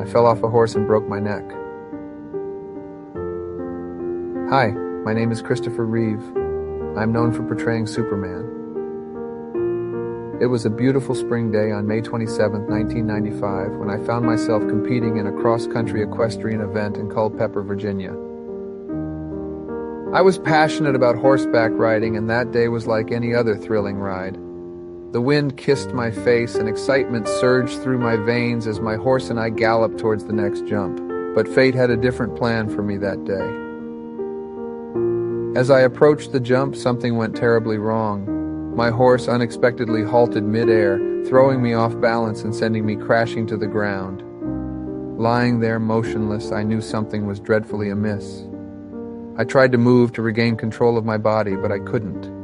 I fell off a horse and broke my neck. Hi, my name is Christopher Reeve. I'm known for portraying Superman. It was a beautiful spring day on May 27, 1995, when I found myself competing in a cross-country equestrian event in Culpeper, Virginia. I was passionate about horseback riding, and that day was like any other thrilling ride. The wind kissed my face and excitement surged through my veins as my horse and I galloped towards the next jump. But fate had a different plan for me that day. As I approached the jump, something went terribly wrong. My horse unexpectedly halted mid-air, throwing me off balance and sending me crashing to the ground. Lying there motionless, I knew something was dreadfully amiss. I tried to move to regain control of my body, but I couldn't.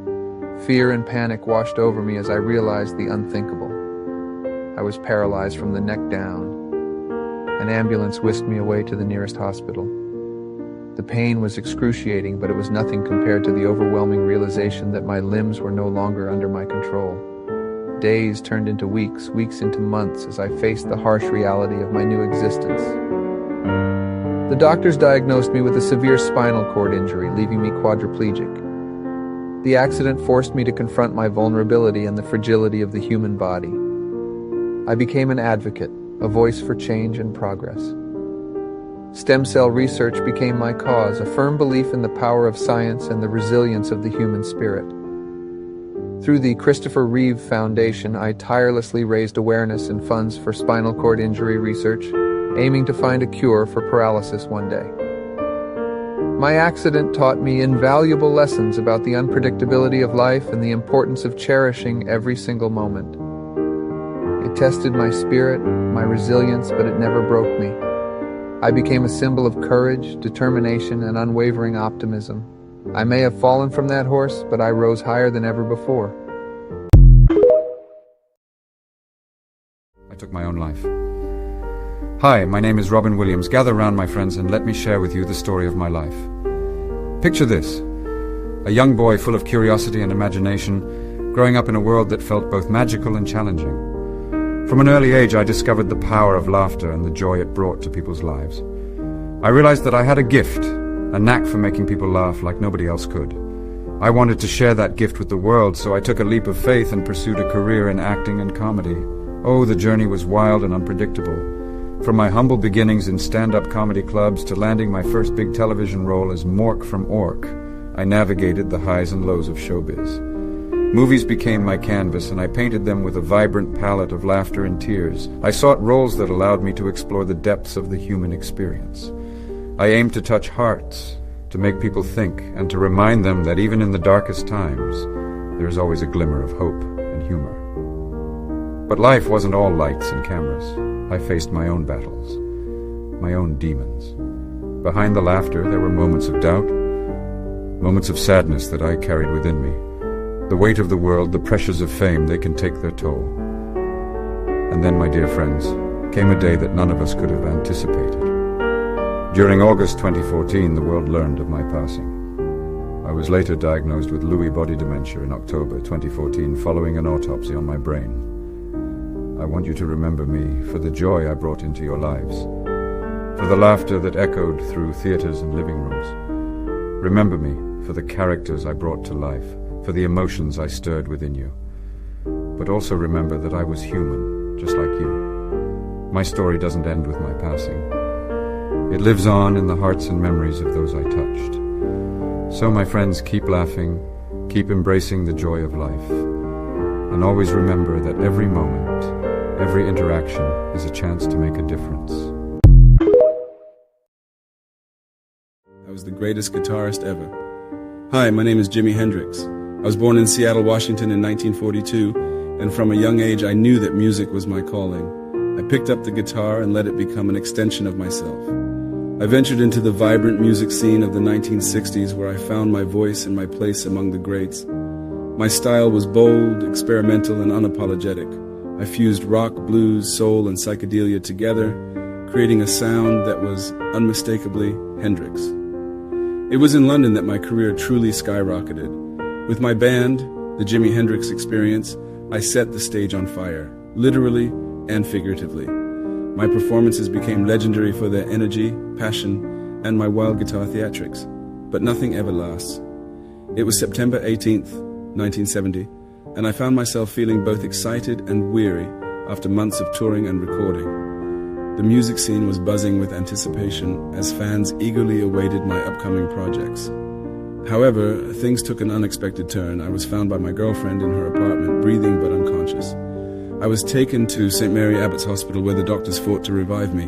Fear and panic washed over me as I realized the unthinkable. I was paralyzed from the neck down. An ambulance whisked me away to the nearest hospital. The pain was excruciating, but it was nothing compared to the overwhelming realization that my limbs were no longer under my control. Days turned into weeks, weeks into months as I faced the harsh reality of my new existence. The doctors diagnosed me with a severe spinal cord injury, leaving me quadriplegic. The accident forced me to confront my vulnerability and the fragility of the human body. I became an advocate, a voice for change and progress. Stem cell research became my cause, a firm belief in the power of science and the resilience of the human spirit. Through the Christopher Reeve Foundation, I tirelessly raised awareness and funds for spinal cord injury research, aiming to find a cure for paralysis one day. My accident taught me invaluable lessons about the unpredictability of life and the importance of cherishing every single moment. It tested my spirit, my resilience, but it never broke me. I became a symbol of courage, determination, and unwavering optimism. I may have fallen from that horse, but I rose higher than ever before. I took my own life. Hi, my name is Robin Williams. Gather round, my friends, and let me share with you the story of my life. Picture this: a young boy full of curiosity and imagination, growing up in a world that felt both magical and challenging. From an early age, I discovered the power of laughter and the joy it brought to people's lives. I realized that I had a gift, a knack for making people laugh like nobody else could. I wanted to share that gift with the world, so I took a leap of faith and pursued a career in acting and comedy. Oh, the journey was wild and unpredictable. From my humble beginnings in stand-up comedy clubs to landing my first big television role as Mork from Ork, I navigated the highs and lows of showbiz. Movies became my canvas, and I painted them with a vibrant palette of laughter and tears. I sought roles that allowed me to explore the depths of the human experience. I aimed to touch hearts, to make people think, and to remind them that even in the darkest times, there is always a glimmer of hope and humor. But life wasn't all lights and cameras. I faced my own battles, my own demons. Behind the laughter, there were moments of doubt, moments of sadness that I carried within me. The weight of the world, the pressures of fame, they can take their toll. And then, my dear friends, came a day that none of us could have anticipated. During August 2014, the world learned of my passing. I was later diagnosed with Lewy body dementia in October 2014 following an autopsy on my brain. I want you to remember me for the joy I brought into your lives, for the laughter that echoed through theaters and living rooms. Remember me for the characters I brought to life, for the emotions I stirred within you. But also remember that I was human, just like you. My story doesn't end with my passing. It lives on in the hearts and memories of those I touched. So, my friends, keep laughing, keep embracing the joy of life, and always remember that every moment, every interaction is a chance to make a difference. I was the greatest guitarist ever. Hi, my name is Jimi Hendrix. I was born in Seattle, Washington in 1942, and from a young age I knew that music was my calling. I picked up the guitar and let it become an extension of myself. I ventured into the vibrant music scene of the 1960s, where I found my voice and my place among the greats. My style was bold, experimental, and unapologetic. I fused rock, blues, soul, and psychedelia together, creating a sound that was unmistakably Hendrix. It was in London that my career truly skyrocketed. With my band, the Jimi Hendrix Experience, I set the stage on fire, literally and figuratively. My performances became legendary for their energy, passion, and my wild guitar theatrics. But nothing ever lasts. It was September 18th, 1970, and I found myself feeling both excited and weary after months of touring and recording. The music scene was buzzing with anticipation as fans eagerly awaited my upcoming projects. However, things took an unexpected turn. I was found by my girlfriend in her apartment, breathing but unconscious. I was taken to St. Mary Abbott's Hospital where the doctors fought to revive me,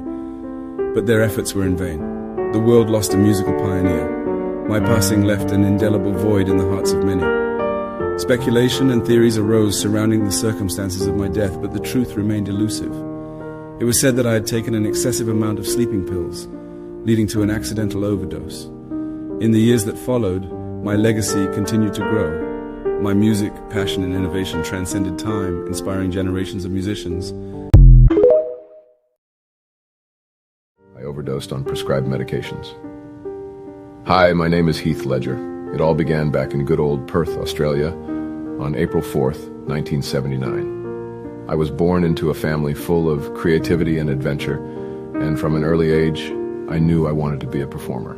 but their efforts were in vain. The world lost a musical pioneer. My passing left an indelible void in the hearts of many. Speculation and theories arose surrounding the circumstances of my death, but the truth remained elusive. It was said that I had taken an excessive amount of sleeping pills, leading to an accidental overdose. In the years that followed, my legacy continued to grow. My music, passion, and innovation transcended time, inspiring generations of musicians. I overdosed on prescribed medications. Hi, my name is Heath Ledger. It all began back in good old Perth, Australia, on April 4th, 1979. I was born into a family full of creativity and adventure, and from an early age, I knew I wanted to be a performer.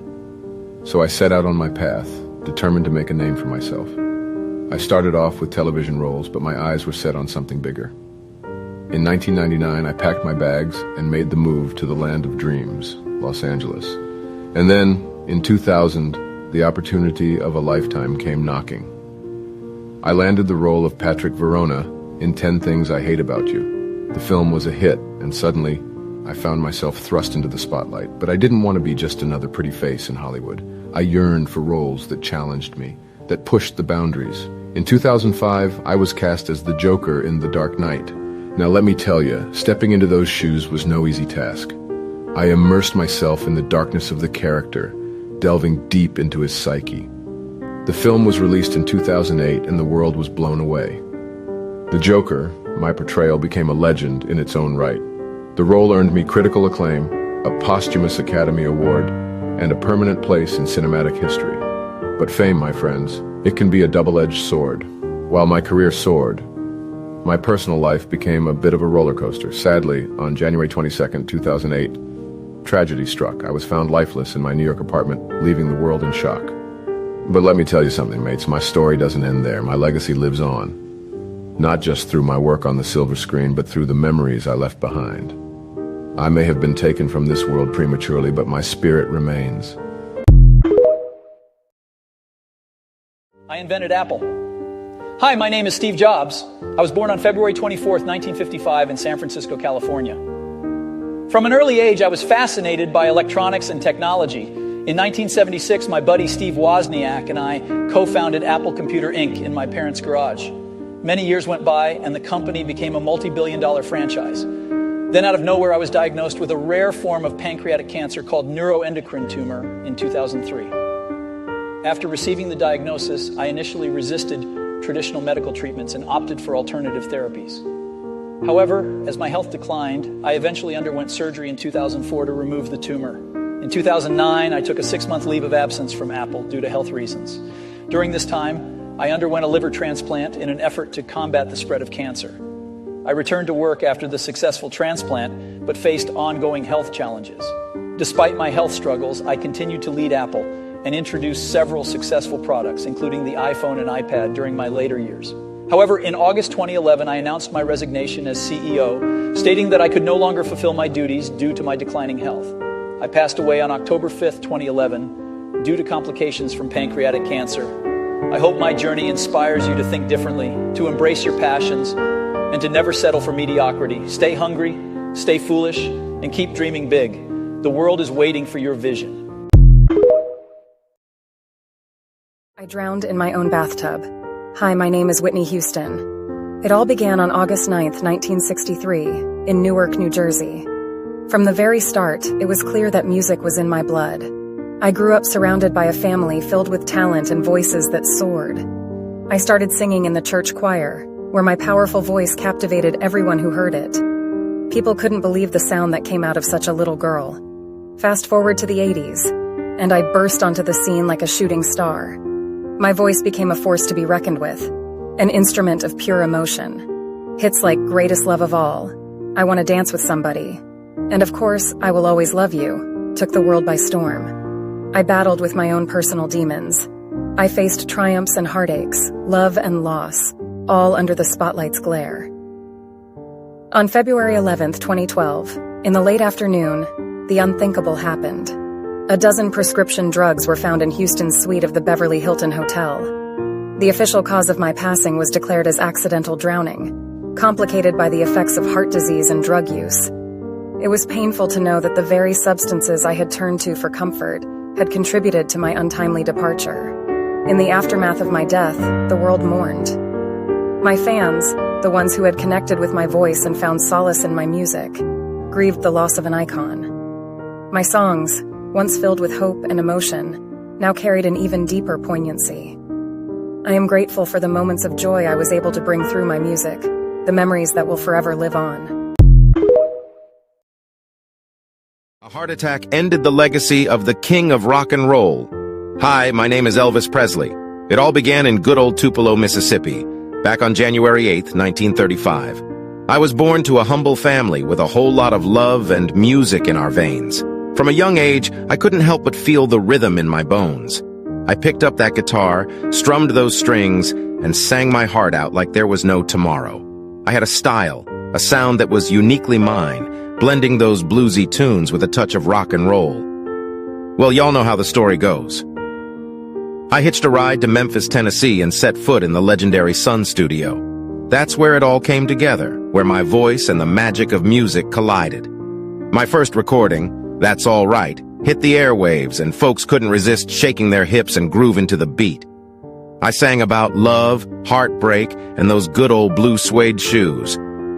So I set out on my path, determined to make a name for myself. I started off with television roles, but my eyes were set on something bigger. In 1999, I packed my bags and made the move to the land of dreams, Los Angeles. And then, in 2000, the opportunity of a lifetime came knocking. I landed the role of Patrick Verona in 10 Things I Hate About You. The film was a hit, and suddenly, I found myself thrust into the spotlight. But I didn't want to be just another pretty face in Hollywood. I yearned for roles that challenged me, that pushed the boundaries. In 2005, I was cast as the Joker in The Dark Knight. Now let me tell you, stepping into those shoes was no easy task. I immersed myself in the darkness of the character, delving deep into his psyche. The film was released in 2008 and the world was blown away. The Joker, my portrayal, became a legend in its own right. The role earned me critical acclaim, a posthumous Academy Award, and a permanent place in cinematic history. But fame, my friends, it can be a double-edged sword. While my career soared, my personal life became a bit of a roller coaster. Sadly, on January 22nd, 2008, tragedy struck. I was found lifeless in my New York apartment, leaving the world in shock. But let me tell you something, mates. My story doesn't end there. My legacy lives on. Not just through my work on the silver screen, but through the memories I left behind. I may have been taken from this world prematurely, but my spirit remains. I invented Apple. Hi, my name is Steve Jobs. I was born on February 24th, 1955 in San Francisco, California. From an early age, I was fascinated by electronics and technology. In 1976, my buddy Steve Wozniak and I co-founded Apple Computer Inc. in my parents' garage. Many years went by, and the company became a multi-billion-dollar franchise. Then out of nowhere, I was diagnosed with a rare form of pancreatic cancer called neuroendocrine tumor in 2003. After receiving the diagnosis, I initially resisted traditional medical treatments and opted for alternative therapies. However, as my health declined, I eventually underwent surgery in 2004 to remove the tumor. In 2009, I took a 6-month leave of absence from Apple due to health reasons. During this time, I underwent a liver transplant in an effort to combat the spread of cancer. I returned to work after the successful transplant, but faced ongoing health challenges. Despite my health struggles, I continued to lead Apple and introduced several successful products, including the iPhone and iPad during my later years. However, in August 2011, I announced my resignation as CEO, stating that I could no longer fulfill my duties due to my declining health. I passed away on October 5th, 2011, due to complications from pancreatic cancer. I hope my journey inspires you to think differently, to embrace your passions, and to never settle for mediocrity. Stay hungry, stay foolish, and keep dreaming big. The world is waiting for your vision. I drowned in my own bathtub. Hi, my name is Whitney Houston. It all began on August 9th, 1963, in Newark, New Jersey. From the very start, it was clear that music was in my blood. I grew up surrounded by a family filled with talent and voices that soared. I started singing in the church choir, where my powerful voice captivated everyone who heard it. People couldn't believe the sound that came out of such a little girl. Fast forward to the 80s, and I burst onto the scene like a shooting star. My voice became a force to be reckoned with, an instrument of pure emotion. Hits like Greatest Love of All, I Want to Dance with Somebody, And of course, I Will Always Love You took the world by storm. I battled with my own personal demons. I faced triumphs and heartaches, love and loss, all under the spotlight's glare. On February 11th, 2012, in the late afternoon, the unthinkable happened. A dozen prescription drugs were found in Houston's suite of the Beverly Hilton Hotel. The official cause of my passing was declared as accidental drowning, complicated by the effects of heart disease and drug use. It was painful to know that the very substances I had turned to for comfort had contributed to my untimely departure. In the aftermath of my death, the world mourned. My fans, the ones who had connected with my voice and found solace in my music, grieved the loss of an icon. My songs, once filled with hope and emotion, now carried an even deeper poignancy. I am grateful for the moments of joy I was able to bring through my music, the memories that will forever live on. A heart attack ended the legacy of the king of rock and roll. Hi, my name is Elvis Presley. It all began in good old Tupelo, Mississippi, back on January 8th, 1935. I was born to a humble family with a whole lot of love and music in our veins. From a young age, I couldn't help but feel the rhythm in my bones. I picked up that guitar, strummed those strings, and sang my heart out like there was no tomorrow. I had a style, a sound that was uniquely mine, blending those bluesy tunes with a touch of rock and roll. Well, y'all know how the story goes. I hitched a ride to Memphis, Tennessee, and set foot in the legendary Sun Studio. That's where it all came together, where my voice and the magic of music collided. My first recording, That's All Right, hit the airwaves, and folks couldn't resist shaking their hips and grooving to the beat. I sang about love, heartbreak, and those good old blue suede shoes.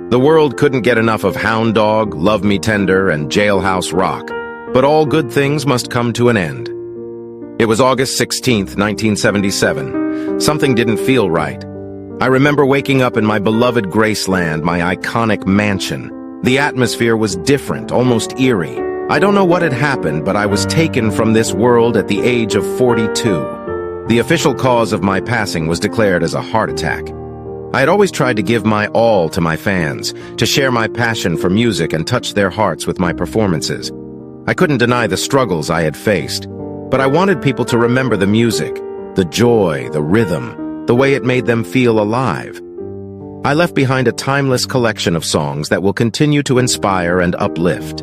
The world couldn't get enough of Hound Dog, Love Me Tender, and Jailhouse Rock. But all good things must come to an end. It was August 16th, 1977. Something didn't feel right. I remember waking up in my beloved Graceland, my iconic mansion. The atmosphere was different, almost eerie. I don't know what had happened, but I was taken from this world at the age of 42. The official cause of my passing was declared as a heart attack. I had always tried to give my all to my fans, to share my passion for music and touch their hearts with my performances. I couldn't deny the struggles I had faced, but I wanted people to remember the music, the joy, the rhythm, the way it made them feel alive. I left behind a timeless collection of songs that will continue to inspire and uplift.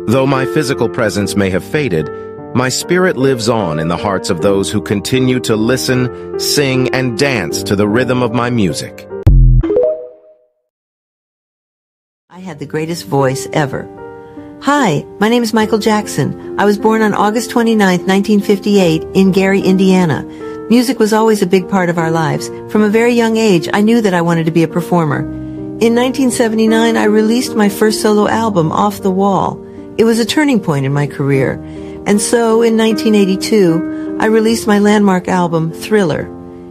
Though my physical presence may have faded, my spirit lives on in the hearts of those who continue to listen, sing, and dance to the rhythm of my music. I had the greatest voice ever. Hi, my name is Michael Jackson. I was born on August 29, 1958, in Gary, Indiana. Music was always a big part of our lives. From a very young age, I knew that I wanted to be a performer. In 1979, I released my first solo album, Off the Wall. It was a turning point in my career. And so, in 1982, I released my landmark album, Thriller.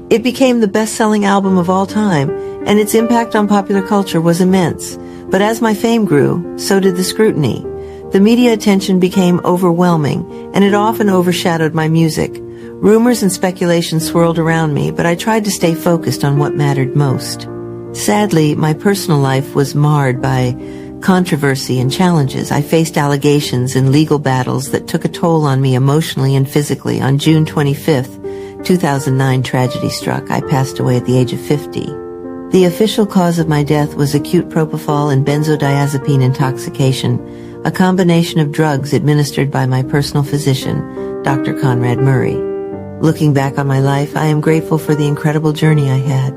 It became the best-selling album of all time, and its impact on popular culture was immense. But as my fame grew, so did the scrutiny. The media attention became overwhelming, and it often overshadowed my music. Rumors and speculation swirled around me, but I tried to stay focused on what mattered most. Sadly, my personal life was marred by controversy and challenges. I faced allegations and legal battles that took a toll on me emotionally and physically. On June 25th, 2009, tragedy struck. I passed away at the age of 50. The official cause of my death was acute propofol and benzodiazepine intoxication, a combination of drugs administered by my personal physician, Dr. Conrad Murray. Looking back on my life, I am grateful for the incredible journey I had.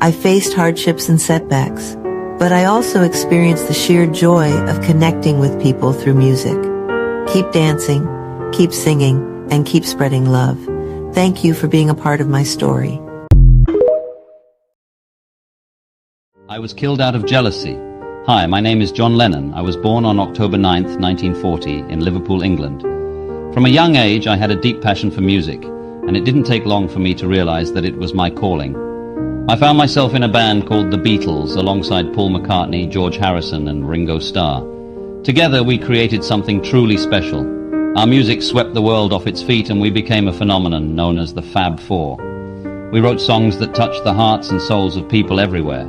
I faced hardships and setbacks, but I also experienced the sheer joy of connecting with people through music. Keep dancing, keep singing, and keep spreading love. Thank you for being a part of my story. I was killed out of jealousy. Hi, my name is John Lennon. I was born on October 9th, 1940, in Liverpool, England. From a young age, I had a deep passion for music, and it didn't take long for me to realize that it was my calling. I found myself in a band called The Beatles, alongside Paul McCartney, George Harrison, and Ringo Starr. Together, we created something truly special. Our music swept the world off its feet, and we became a phenomenon known as the Fab Four. We wrote songs that touched the hearts and souls of people everywhere.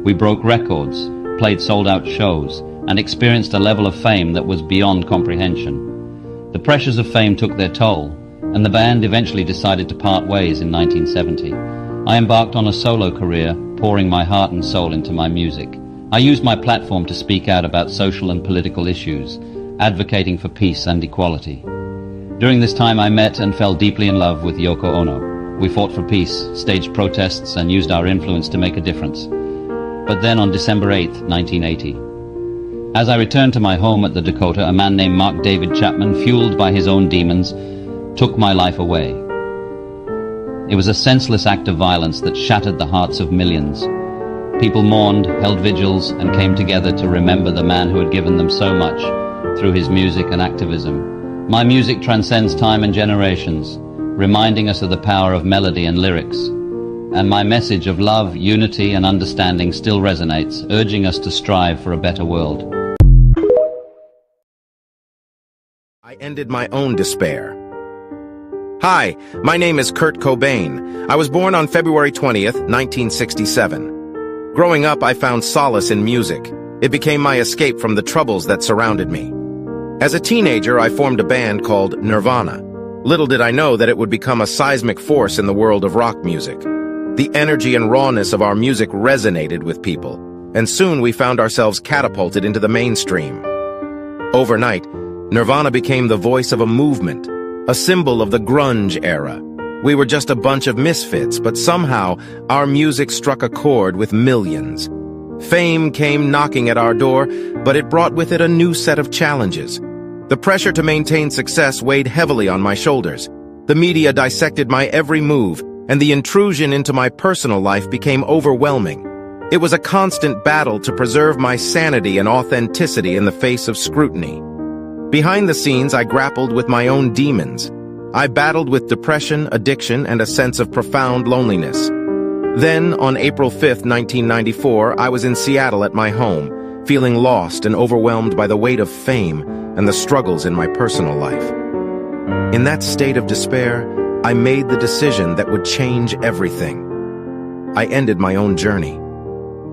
We broke records, played sold-out shows, and experienced a level of fame that was beyond comprehension. The pressures of fame took their toll, and the band eventually decided to part ways in 1970. I embarked on a solo career, pouring my heart and soul into my music. I used my platform to speak out about social and political issues, advocating for peace and equality. During this time, I met and fell deeply in love with Yoko Ono. We fought for peace, staged protests, and used our influence to make a difference. But then on December 8, 1980, as I returned to my home at the Dakota, a man named Mark David Chapman, fueled by his own demons, took my life away. It was a senseless act of violence that shattered the hearts of millions. People mourned, held vigils, and came together to remember the man who had given them so much through his music and activism. My music transcends time and generations, reminding us of the power of melody and lyrics. And my message of love, unity, and understanding still resonates, urging us to strive for a better world. I ended my own despair. Hi, my name is Kurt Cobain. I was born on February 20th, 1967. Growing up, I found solace in music. It became my escape from the troubles that surrounded me. As a teenager, I formed a band called Nirvana. Little did I know that it would become a seismic force in the world of rock music. The energy and rawness of our music resonated with people, and soon we found ourselves catapulted into the mainstream. Overnight, Nirvana became the voice of a movement, a symbol of the grunge era. We were just a bunch of misfits, but somehow our music struck a chord with millions. Fame came knocking at our door, but it brought with it a new set of challenges. The pressure to maintain success weighed heavily on my shoulders. The media dissected my every move, and the intrusion into my personal life became overwhelming. It was a constant battle to preserve my sanity and authenticity in the face of scrutiny. Behind the scenes, I grappled with my own demons. I battled with depression, addiction, and a sense of profound loneliness. Then, on April 5th, 1994, I was in Seattle at my home, feeling lost and overwhelmed by the weight of fame and the struggles in my personal life. In that state of despair, I made the decision that would change everything. I ended my own journey.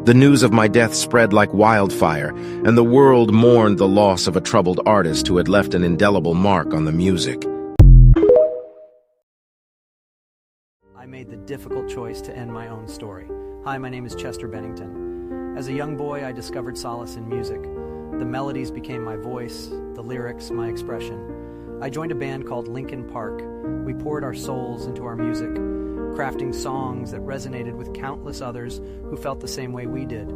The news of my death spread like wildfire, and the world mourned the loss of a troubled artist who had left an indelible mark on the music. I made the difficult choice to end my own story. Hi, my name is Chester Bennington. As a young boy, I discovered solace in music. The melodies became my voice, the lyrics my expression. I joined a band called Linkin Park. We poured our souls into our music, crafting songs that resonated with countless others who felt the same way we did.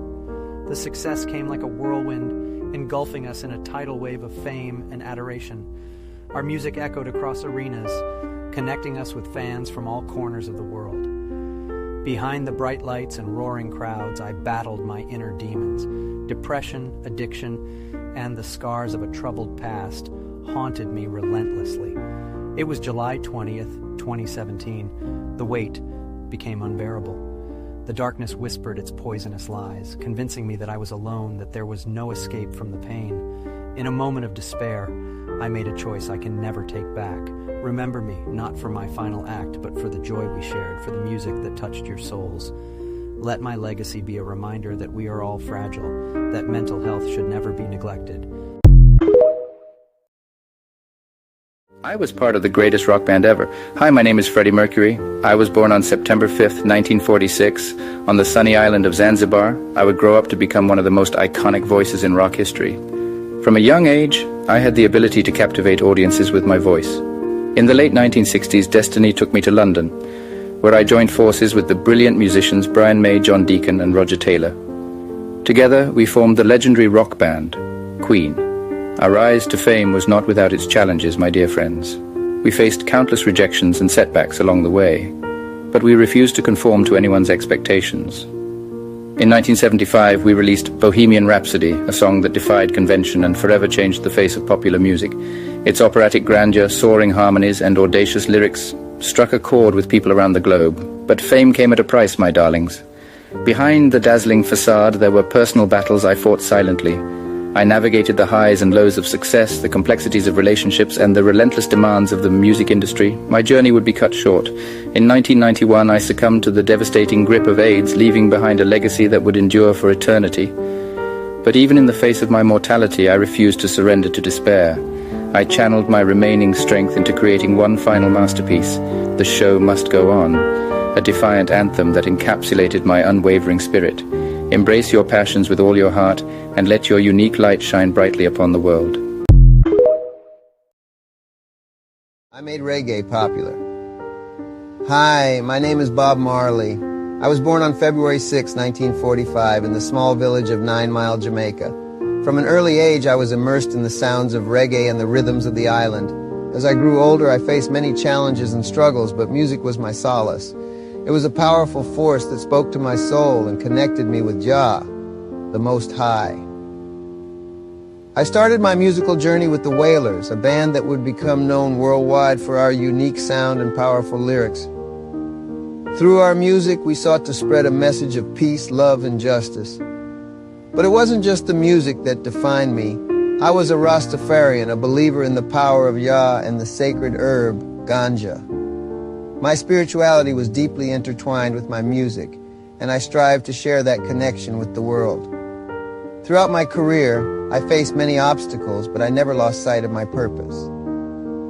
The success came like a whirlwind, engulfing us in a tidal wave of fame and adoration. Our music echoed across arenas, connecting us with fans from all corners of the world. Behind the bright lights and roaring crowds, I battled my inner demons. Depression, addiction, and the scars of a troubled past haunted me relentlessly. It was July 20th, 2017. The weight became unbearable. The darkness whispered its poisonous lies, convincing me that I was alone, that there was no escape from the pain. In a moment of despair, I made a choice I can never take back. Remember me, not for my final act, but for the joy we shared, for the music that touched your souls. Let my legacy be a reminder that we are all fragile, that mental health should never be neglected. I was part of the greatest rock band ever. Hi, my name is Freddie Mercury. I was born on September 5th, 1946, on the sunny island of Zanzibar. I would grow up to become one of the most iconic voices in rock history. From a young age, I had the ability to captivate audiences with my voice. In the late 1960s, destiny took me to London, where I joined forces with the brilliant musicians Brian May, John Deacon, and Roger Taylor. Together, we formed the legendary rock band, Queen. Our rise to fame was not without its challenges, my dear friends. We faced countless rejections and setbacks along the way, but we refused to conform to anyone's expectations. In 1975, we released Bohemian Rhapsody, a song that defied convention and forever changed the face of popular music. Its operatic grandeur, soaring harmonies, and audacious lyrics struck a chord with people around the globe. But fame came at a price, my darlings. Behind the dazzling facade, there were personal battles I fought silently. I navigated the highs and lows of success, the complexities of relationships, and the relentless demands of the music industry. My journey would be cut short. In 1991, I succumbed to the devastating grip of AIDS, leaving behind a legacy that would endure for eternity. But even in the face of my mortality, I refused to surrender to despair. I channeled my remaining strength into creating one final masterpiece, The Show Must Go On, a defiant anthem that encapsulated my unwavering spirit. Embrace your passions with all your heart, and let your unique light shine brightly upon the world. I made reggae popular. Hi, my name is Bob Marley. I was born on February 6, 1945, in the small village of 9 Mile, Jamaica. From an early age, I was immersed in the sounds of reggae and the rhythms of the island. As I grew older, I faced many challenges and struggles, but music was my solace. It was a powerful force that spoke to my soul and connected me with Jah, the Most High. I started my musical journey with the Wailers, a band that would become known worldwide for our unique sound and powerful lyrics. Through our music, we sought to spread a message of peace, love, and justice. But it wasn't just the music that defined me. I was a Rastafarian, a believer in the power of Yah and the sacred herb, ganja. My spirituality was deeply intertwined with my music, and I strived to share that connection with the world. Throughout my career, I faced many obstacles, but I never lost sight of my purpose.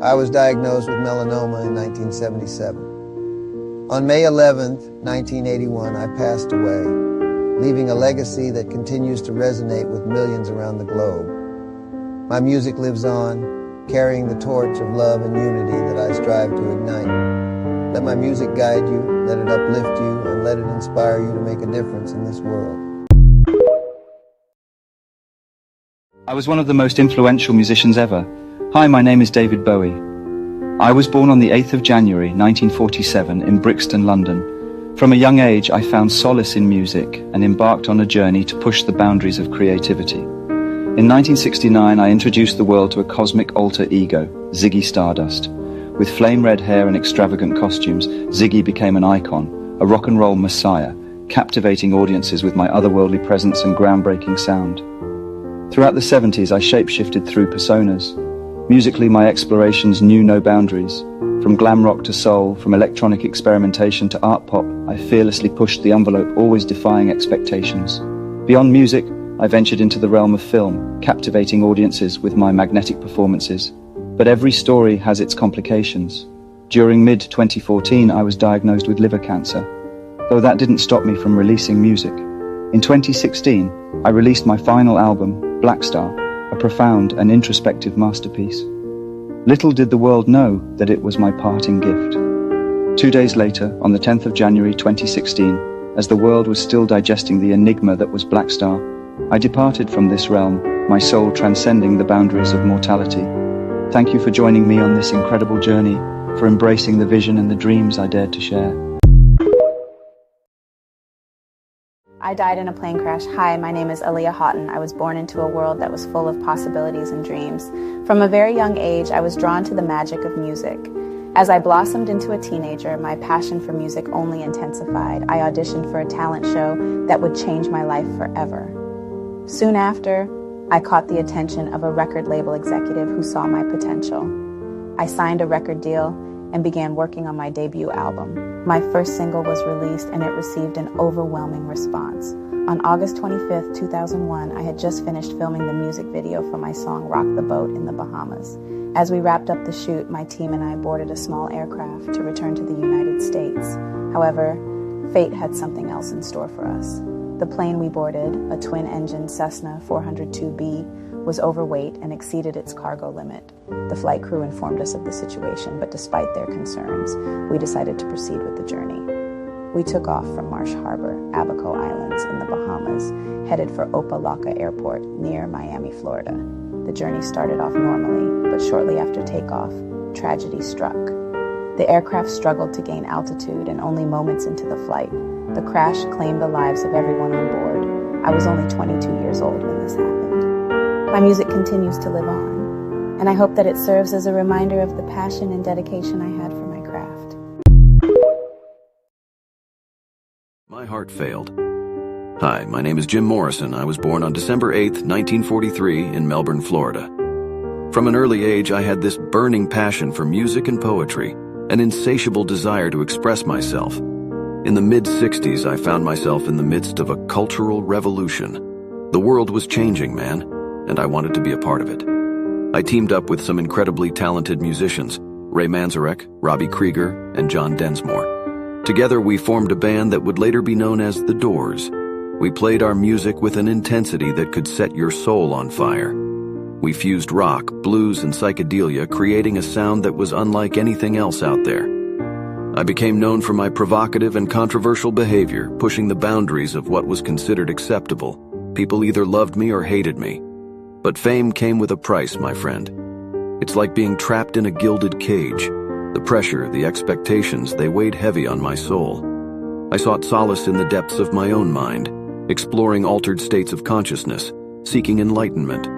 I was diagnosed with melanoma in 1977. On May 11th, 1981, I passed away, leaving a legacy that continues to resonate with millions around the globe. My music lives on, carrying the torch of love and unity that I strive to ignite. Let my music guide you, let it uplift you, and let it inspire you to make a difference in this world. I was one of the most influential musicians ever. Hi, my name is David Bowie. I was born on the 8th of January 1947 in Brixton, London. From a young age, I found solace in music and embarked on a journey to push the boundaries of creativity. In 1969, I introduced the world to a cosmic alter ego, Ziggy Stardust. With flame-red hair and extravagant costumes, Ziggy became an icon, a rock and roll messiah, captivating audiences with my otherworldly presence and groundbreaking sound. Throughout the 70s, I shape-shifted through personas. Musically, my explorations knew no boundaries. From glam rock to soul, from electronic experimentation to art pop, I fearlessly pushed the envelope, always defying expectations. Beyond music, I ventured into the realm of film, captivating audiences with my magnetic performances. But every story has its complications. During mid-2014, I was diagnosed with liver cancer, though that didn't stop me from releasing music. In 2016, I released my final album, Black Star, a profound and introspective masterpiece. Little did the world know that it was my parting gift. 2 days later, on the 10th of January 2016, as the world was still digesting the enigma that was Black Star, I departed from this realm, my soul transcending the boundaries of mortality. Thank you for joining me on this incredible journey, for embracing the vision and the dreams I dared to share. I died in a plane crash. Hi, my name is Aaliyah Houghton. I was born into a world that was full of possibilities and dreams. From a very young age, I was drawn to the magic of music. As I blossomed into a teenager, my passion for music only intensified. I auditioned for a talent show that would change my life forever. Soon after, I caught the attention of a record label executive who saw my potential. I signed a record deal and began working on my debut album. My first single was released and it received an overwhelming response. On August 25th, 2001, I had just finished filming the music video for my song Rock the Boat in the Bahamas. As we wrapped up the shoot, my team and I boarded a small aircraft to return to the United States. However, fate had something else in store for us. The plane we boarded, a twin-engine Cessna 402B, was overweight and exceeded its cargo limit. The flight crew informed us of the situation, but despite their concerns, we decided to proceed with the journey. We took off from Marsh Harbor, Abaco Islands in the Bahamas, headed for Opa-locka Airport near Miami, Florida. The journey started off normally, but shortly after takeoff, tragedy struck. The aircraft struggled to gain altitude, and only moments into the flight, the crash claimed the lives of everyone on board. I was only 22 years old when this happened. My music continues to live on, and I hope that it serves as a reminder of the passion and dedication I had for my craft. My heart failed. Hi, my name is Jim Morrison. I was born on December 8th, 1943 in Melbourne, Florida. From an early age, I had this burning passion for music and poetry, an insatiable desire to express myself. In the mid-60s, I found myself in the midst of a cultural revolution. The world was changing, man, and I wanted to be a part of it. I teamed up with some incredibly talented musicians, Ray Manzarek, Robbie Krieger, and John Densmore. Together we formed a band that would later be known as The Doors. We played our music with an intensity that could set your soul on fire. We fused rock, blues, and psychedelia, creating a sound that was unlike anything else out there. I became known for my provocative and controversial behavior, pushing the boundaries of what was considered acceptable. People either loved me or hated me. But fame came with a price, my friend. It's like being trapped in a gilded cage. The pressure, the expectations, they weighed heavy on my soul. I sought solace in the depths of my own mind, exploring altered states of consciousness, seeking enlightenment.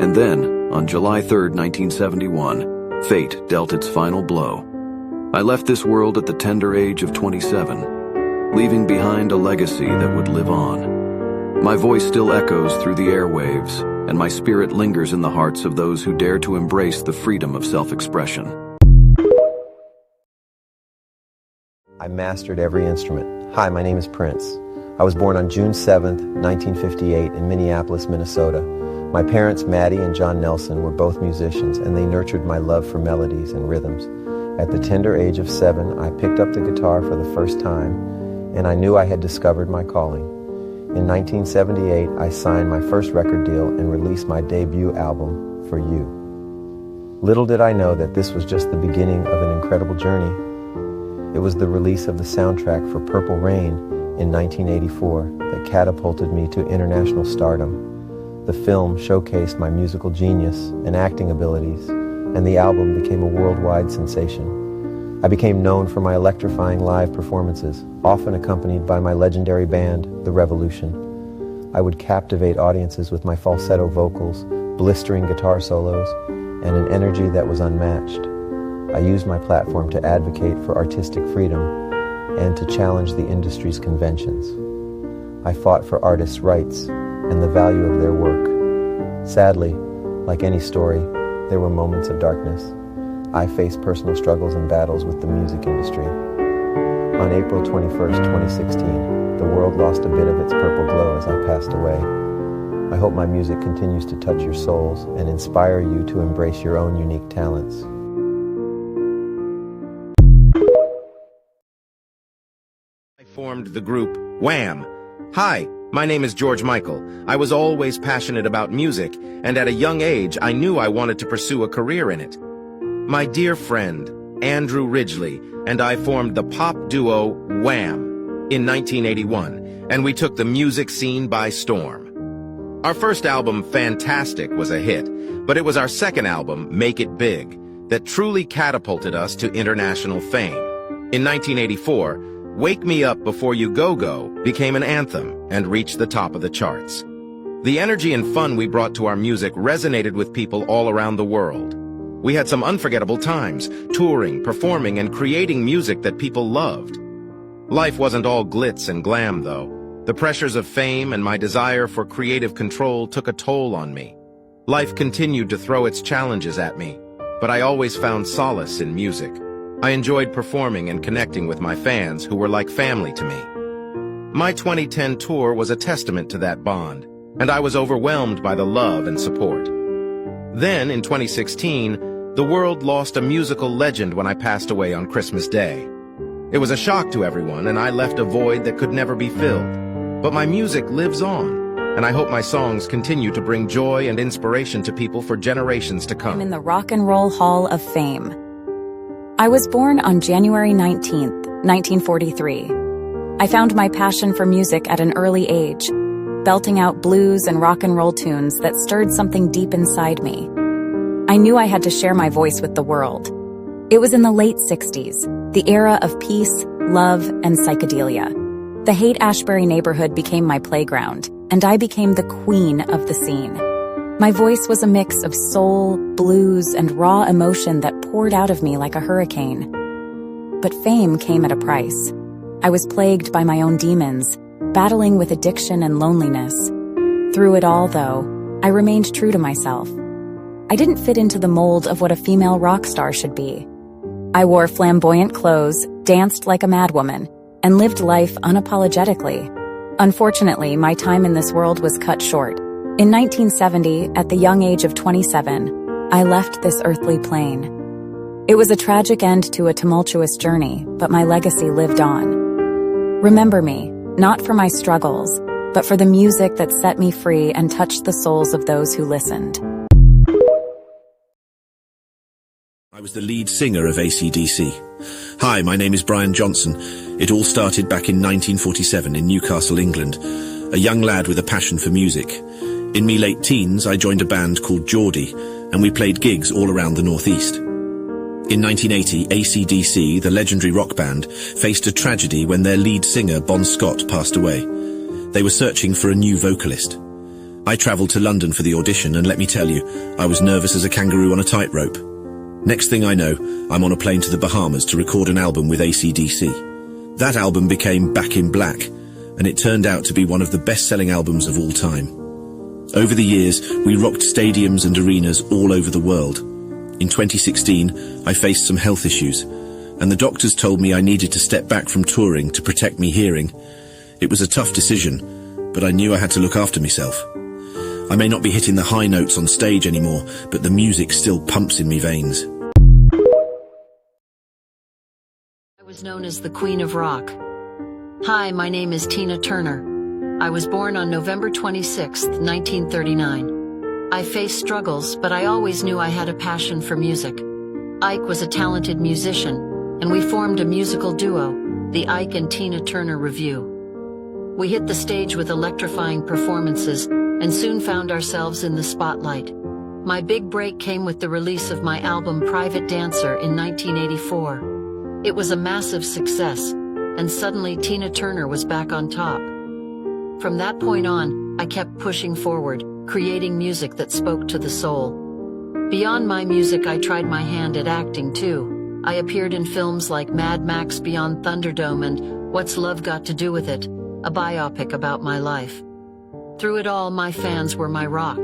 And then, on July 3rd, 1971, fate dealt its final blow. I left this world at the tender age of 27, leaving behind a legacy that would live on. My voice still echoes through the airwaves, and my spirit lingers in the hearts of those who dare to embrace the freedom of self-expression. I mastered every instrument. Hi, my name is Prince. I was born on June 7th, 1958 in Minneapolis, Minnesota. My parents, Maddie and John Nelson, were both musicians, and they nurtured my love for melodies and rhythms. At the tender age of 7, I picked up the guitar for the first time, and I knew I had discovered my calling. In 1978, I signed my first record deal and released my debut album, For You. Little did I know that this was just the beginning of an incredible journey. It was the release of the soundtrack for Purple Rain in 1984 that catapulted me to international stardom. The film showcased my musical genius and acting abilities, and the album became a worldwide sensation. I became known for my electrifying live performances, often accompanied by my legendary band, The Revolution. I would captivate audiences with my falsetto vocals, blistering guitar solos, and an energy that was unmatched. I used my platform to advocate for artistic freedom and to challenge the industry's conventions. I fought for artists' rights and the value of their work. Sadly, like any story, there were moments of darkness. I faced personal struggles and battles with the music industry. On April 21st, 2016, the world lost a bit of its purple glow as I passed away. I hope my music continues to touch your souls and inspire you to embrace your own unique talents. I formed the group Wham! Hi, my name is George Michael. I was always passionate about music, and at a young age, I knew I wanted to pursue a career in it. My dear friend, Andrew Ridgeley, and I formed the pop duo Wham! In 1981, and we took the music scene by storm. Our first album, Fantastic, was a hit, but it was our second album, Make It Big, that truly catapulted us to international fame. In 1984, Wake Me Up Before You Go became an anthem and reached the top of the charts. The energy and fun we brought to our music resonated with people all around the world. We had some unforgettable times, touring, performing, and creating music that people loved. Life wasn't all glitz and glam, though. The pressures of fame and my desire for creative control took a toll on me. Life continued to throw its challenges at me, but I always found solace in music. I enjoyed performing and connecting with my fans who were like family to me. My 2010 tour was a testament to that bond, and I was overwhelmed by the love and support. Then, in 2016, the world lost a musical legend when I passed away on Christmas Day. It was a shock to everyone, and I left a void that could never be filled. But my music lives on, and I hope my songs continue to bring joy and inspiration to people for generations to come. I'm in the Rock and Roll Hall of Fame. I was born on January 19th, 1943. I found my passion for music at an early age, belting out blues and rock and roll tunes that stirred something deep inside me. I knew I had to share my voice with the world. It was in the late 60s, the era of peace, love, and psychedelia. The Haight-Ashbury neighborhood became my playground, and I became the queen of the scene. My voice was a mix of soul, blues, and raw emotion that poured out of me like a hurricane. But fame came at a price. I was plagued by my own demons, battling with addiction and loneliness. Through it all, though, I remained true to myself. I didn't fit into the mold of what a female rock star should be. I wore flamboyant clothes, danced like a madwoman, and lived life unapologetically. Unfortunately, my time in this world was cut short. In 1970, at the young age of 27, I left this earthly plane. It was a tragic end to a tumultuous journey, but my legacy lived on. Remember me, not for my struggles, but for the music that set me free and touched the souls of those who listened. I was the lead singer of AC/DC. Hi, my name is Brian Johnson. It all started back in 1947 in Newcastle, England. A young lad with a passion for music. In me late teens, I joined a band called Geordie, and we played gigs all around the Northeast. In 1980, AC/DC, the legendary rock band, faced a tragedy when their lead singer, Bon Scott, passed away. They were searching for a new vocalist. I travelled to London for the audition, and let me tell you, I was nervous as a kangaroo on a tightrope. Next thing I know, I'm on a plane to the Bahamas to record an album with AC/DC. That album became Back in Black, and it turned out to be one of the best-selling albums of all time. Over the years, we rocked stadiums and arenas all over the world. In 2016, I faced some health issues, and the doctors told me I needed to step back from touring to protect me hearing. It was a tough decision, but I knew I had to look after myself. I may not be hitting the high notes on stage anymore, but the music still pumps in me veins. I was known as the Queen of Rock. Hi, my name is Tina Turner. I was born on November 26, 1939. I faced struggles, but I always knew I had a passion for music. Ike was a talented musician, and we formed a musical duo, the Ike and Tina Turner Revue. We hit the stage with electrifying performances and soon found ourselves in the spotlight. My big break came with the release of my album Private Dancer in 1984. It was a massive success, and suddenly Tina Turner was back on top. From that point on, I kept pushing forward, creating music that spoke to the soul. Beyond my music, I tried my hand at acting too. I appeared in films like Mad Max Beyond Thunderdome and What's Love Got to Do with It, a biopic about my life. Through it all, my fans were my rock.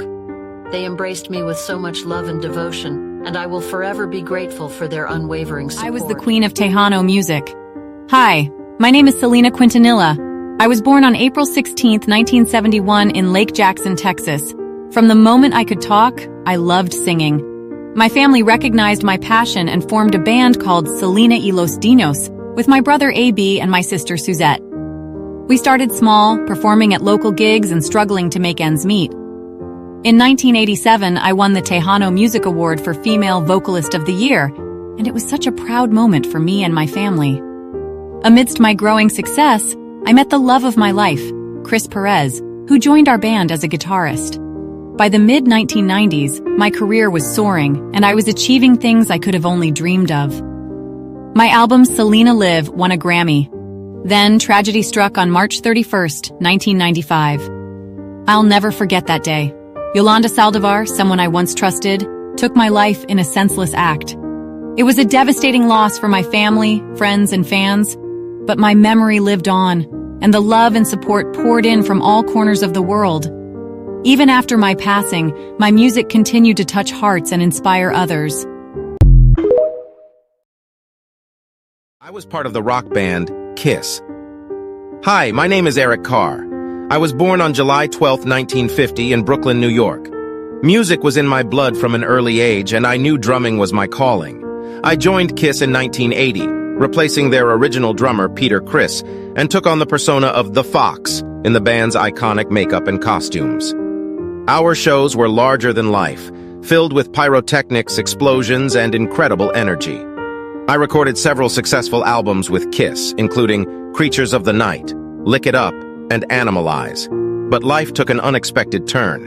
They embraced me with so much love and devotion, and I will forever be grateful for their unwavering support. I was the queen of Tejano music. Hi, my name is Selena Quintanilla. I was born on April 16, 1971 in Lake Jackson, Texas. From the moment I could talk, I loved singing. My family recognized my passion and formed a band called Selena y los Dinos with my brother AB and my sister Suzette. We started small, performing at local gigs and struggling to make ends meet. In 1987, I won the Tejano Music Award for Female Vocalist of the Year, and it was such a proud moment for me and my family. Amidst my growing success, I met the love of my life, Chris Perez, who joined our band as a guitarist. By the mid-1990s, my career was soaring, and I was achieving things I could have only dreamed of. My album Selena Live won a Grammy. Then tragedy struck on March 31st, 1995. I'll never forget that day. Yolanda Saldivar, someone I once trusted, took my life in a senseless act. It was a devastating loss for my family, friends, and fans, but my memory lived on, and the love and support poured in from all corners of the world. Even after my passing, my music continued to touch hearts and inspire others. I was part of the rock band KISS. Hi, my name is Eric Carr. I was born on July 12, 1950 in Brooklyn, New York. Music was in my blood from an early age, and I knew drumming was my calling. I joined KISS in 1980, replacing their original drummer, Peter Criss, and took on the persona of The Fox in the band's iconic makeup and costumes. Our shows were larger than life, filled with pyrotechnics, explosions, and incredible energy. I recorded several successful albums with KISS, including Creatures of the Night, Lick It Up, and Animalize. But life took an unexpected turn.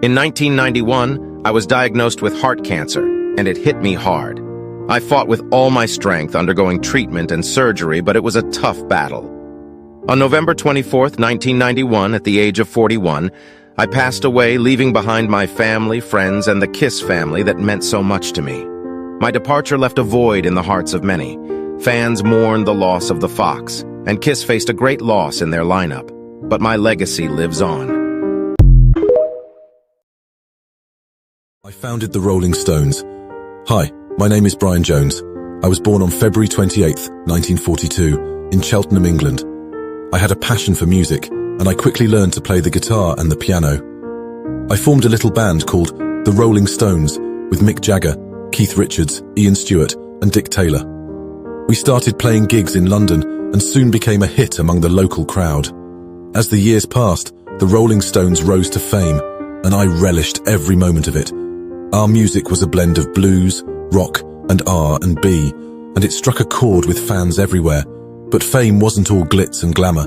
In 1991, I was diagnosed with heart cancer, and it hit me hard. I fought with all my strength, undergoing treatment and surgery, but it was a tough battle. On November 24, 1991, at the age of 41, I passed away, leaving behind my family, friends, and the KISS family that meant so much to me. My departure left a void in the hearts of many. Fans mourned the loss of the Fox, and KISS faced a great loss in their lineup. But my legacy lives on. I founded the Rolling Stones. Hi, my name is Brian Jones. I was born on February 28, 1942, in Cheltenham, England. I had a passion for music, and I quickly learned to play the guitar and the piano. I formed a little band called The Rolling Stones with Mick Jagger, Keith Richards, Ian Stewart, and Dick Taylor. We started playing gigs in London and soon became a hit among the local crowd. As the years passed, the Rolling Stones rose to fame, and I relished every moment of it. Our music was a blend of blues, rock, and R&B, and it struck a chord with fans everywhere. But fame wasn't all glitz and glamour.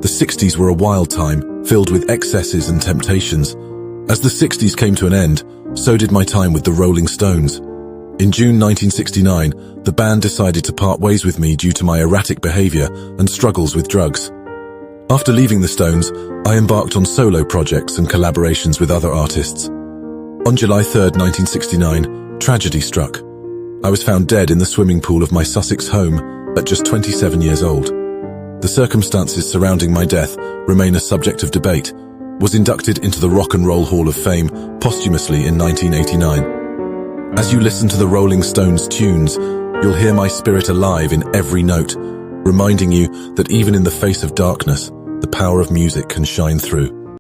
The 60s were a wild time, filled with excesses and temptations. As the 60s came to an end, so did my time with the Rolling Stones. In June 1969, the band decided to part ways with me due to my erratic behavior and struggles with drugs. After leaving the Stones, I embarked on solo projects and collaborations with other artists. On July 3, 1969, tragedy struck. I was found dead in the swimming pool of my Sussex home at just 27 years old. The circumstances surrounding my death remain a subject of debate. Was inducted into the Rock and Roll Hall of Fame posthumously in 1989. As you listen to the Rolling Stones tunes, you'll hear my spirit alive in every note, reminding you that even in the face of darkness, the power of music can shine through.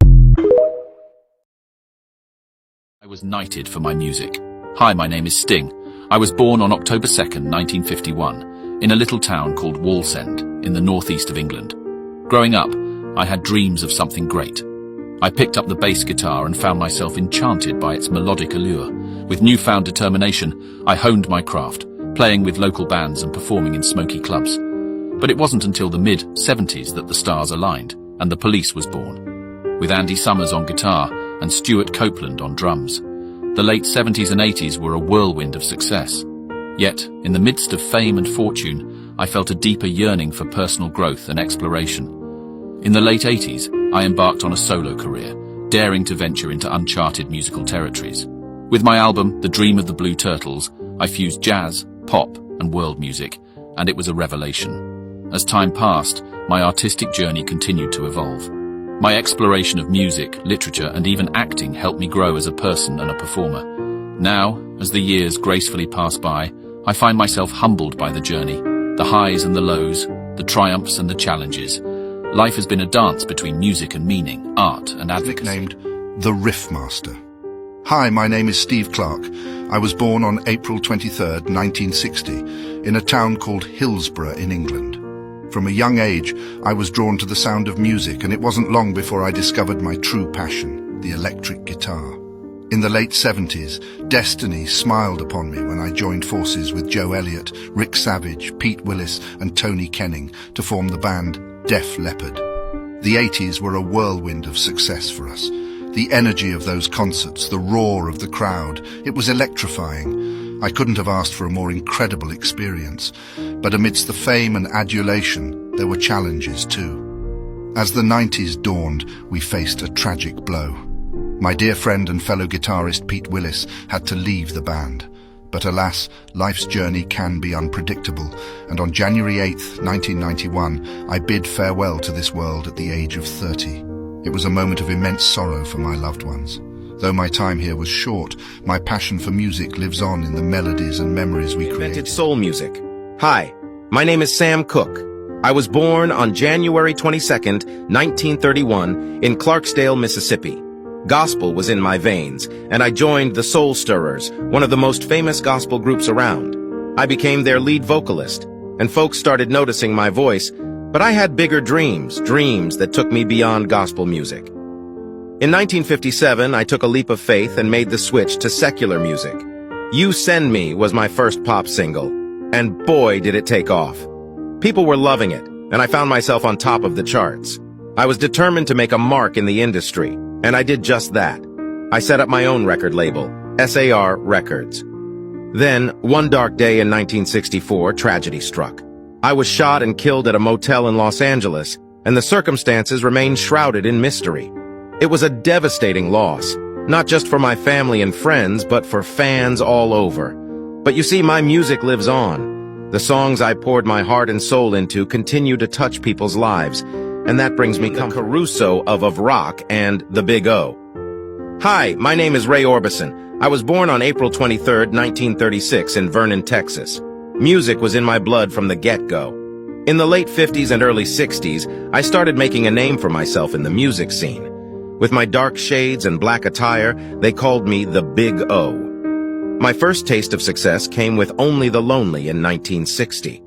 I was knighted for my music. Hi, my name is Sting. I was born on October 2nd, 1951, in a little town called Wallsend, in the northeast of England. Growing up, I had dreams of something great. I picked up the bass guitar and found myself enchanted by its melodic allure. With newfound determination, I honed my craft, playing with local bands and performing in smoky clubs. But it wasn't until the mid-70s that the stars aligned, and The Police was born. With Andy Summers on guitar and Stuart Copeland on drums, the late 70s and 80s were a whirlwind of success. Yet, in the midst of fame and fortune, I felt a deeper yearning for personal growth and exploration. In the late 80s, I embarked on a solo career, daring to venture into uncharted musical territories. With my album, The Dream of the Blue Turtles, I fused jazz, pop, and world music, and it was a revelation. As time passed, my artistic journey continued to evolve. My exploration of music, literature, and even acting helped me grow as a person and a performer. Now, as the years gracefully pass by, I find myself humbled by the journey, the highs and the lows, the triumphs and the challenges. Life has been a dance between music and meaning, art and advocacy. Nicknamed the Riff Master. Hi, my name is Steve Clark. I was born on April 23rd, 1960, in a town called Hillsborough in England. From a young age, I was drawn to the sound of music, and it wasn't long before I discovered my true passion, the electric guitar. In the late 70s, destiny smiled upon me when I joined forces with Joe Elliott, Rick Savage, Pete Willis, and Tony Kenning to form the band Def Leppard. The 80s were a whirlwind of success for us. The energy of those concerts, the roar of the crowd, it was electrifying. I couldn't have asked for a more incredible experience. But amidst the fame and adulation, there were challenges too. As the 90s dawned, we faced a tragic blow. My dear friend and fellow guitarist Pete Willis had to leave the band. But alas, life's journey can be unpredictable, and on January 8th, 1991, I bid farewell to this world at the age of 30. It was a moment of immense sorrow for my loved ones. Though my time here was short, my passion for music lives on in the melodies and memories we created. Invented soul music. Hi, my name is Sam Cooke. I was born on January 22nd, 1931, in Clarksdale, Mississippi. Gospel was in my veins, and I joined the Soul Stirrers, one of the most famous gospel groups around. I became their lead vocalist, and folks started noticing my voice, but I had bigger dreams that took me beyond gospel music. In 1957, I took a leap of faith and made the switch to secular music. You Send Me was my first pop single, and boy did it take off. People were loving it, and I found myself on top of the charts. I was determined to make a mark in the industry, and I did just that. I set up my own record label, SAR Records. Then, one dark day in 1964, tragedy struck. I was shot and killed at a motel in Los Angeles, and the circumstances remained shrouded in mystery. It was a devastating loss, not just for my family and friends, but for fans all over. But you see, my music lives on. The songs I poured my heart and soul into continue to touch people's lives, and that brings me the Caruso of rock and the Big O. Hi, my name is Ray Orbison. I was born on April 23rd, 1936 in Vernon, Texas. Music was in my blood from the get-go. In the late 50s and early 60s, I started making a name for myself in the music scene. With my dark shades and black attire, they called me the Big O. My first taste of success came with Only the Lonely in 1960.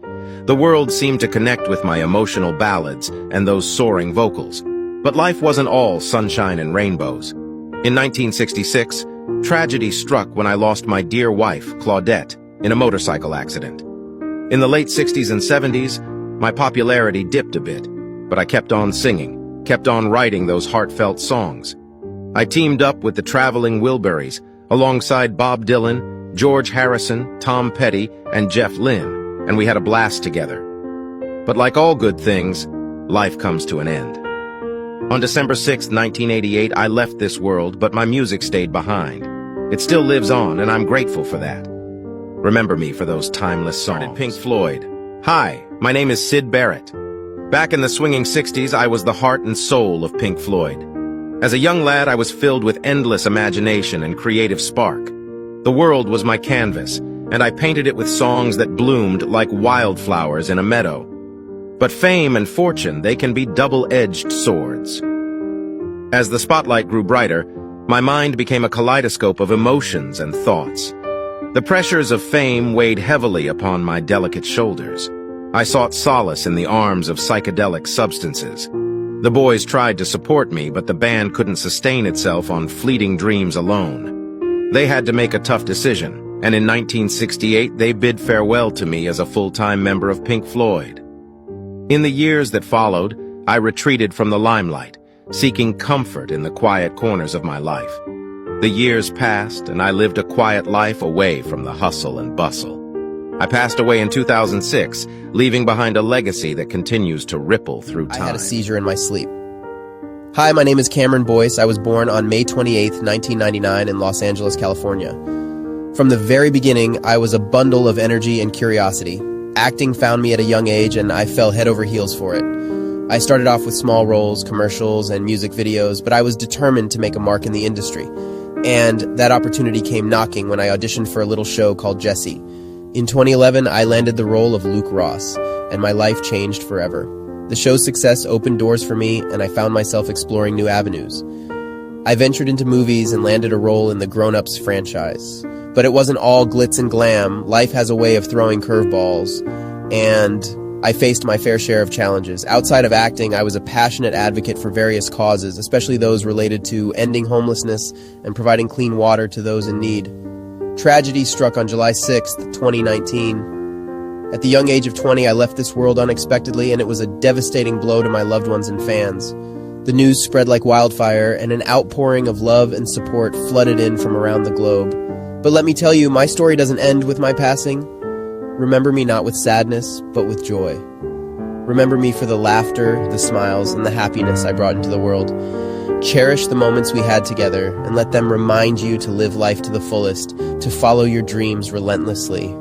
The world seemed to connect with my emotional ballads and those soaring vocals. But life wasn't all sunshine and rainbows. In 1966, tragedy struck when I lost my dear wife, Claudette, in a motorcycle accident. In the late 60s and 70s, my popularity dipped a bit, but I kept on singing, kept on writing those heartfelt songs. I teamed up with the Traveling Wilburys, alongside Bob Dylan, George Harrison, Tom Petty, and Jeff Lynne, and we had a blast together. But like all good things, life comes to an end. On December 6, 1988, I left this world, but my music stayed behind. It still lives on, and I'm grateful for that. Remember me for those timeless songs. Pink Floyd. Hi, my name is Syd Barrett. Back in the swinging 60s, I was the heart and soul of Pink Floyd. As a young lad, I was filled with endless imagination and creative spark. The world was my canvas, and I painted it with songs that bloomed like wildflowers in a meadow. But fame and fortune, they can be double-edged swords. As the spotlight grew brighter, my mind became a kaleidoscope of emotions and thoughts. The pressures of fame weighed heavily upon my delicate shoulders. I sought solace in the arms of psychedelic substances. The boys tried to support me, but the band couldn't sustain itself on fleeting dreams alone. They had to make a tough decision, and in 1968 they bid farewell to me as a full-time member of Pink Floyd. In the years that followed, I retreated from the limelight, seeking comfort in the quiet corners of my life. The years passed, and I lived a quiet life away from the hustle and bustle. I passed away in 2006, leaving behind a legacy that continues to ripple through time. I had a seizure in my sleep. Hi, my name is Cameron Boyce. I was born on May 28, 1999 in Los Angeles, California. From the very beginning, I was a bundle of energy and curiosity. Acting found me at a young age, and I fell head over heels for it. I started off with small roles, commercials, and music videos, but I was determined to make a mark in the industry. And that opportunity came knocking when I auditioned for a little show called Jessie. In 2011, I landed the role of Luke Ross, and my life changed forever. The show's success opened doors for me, and I found myself exploring new avenues. I ventured into movies and landed a role in the Grown Ups franchise. But it wasn't all glitz and glam. Life has a way of throwing curveballs, and I faced my fair share of challenges. Outside of acting, I was a passionate advocate for various causes, especially those related to ending homelessness and providing clean water to those in need. Tragedy struck on July 6th, 2019. At the young age of 20, I left this world unexpectedly, and it was a devastating blow to my loved ones and fans. The news spread like wildfire, and an outpouring of love and support flooded in from around the globe. But let me tell you, my story doesn't end with my passing. Remember me not with sadness, but with joy. Remember me for the laughter, the smiles, and the happiness I brought into the world. Cherish the moments we had together, and let them remind you to live life to the fullest, to follow your dreams relentlessly.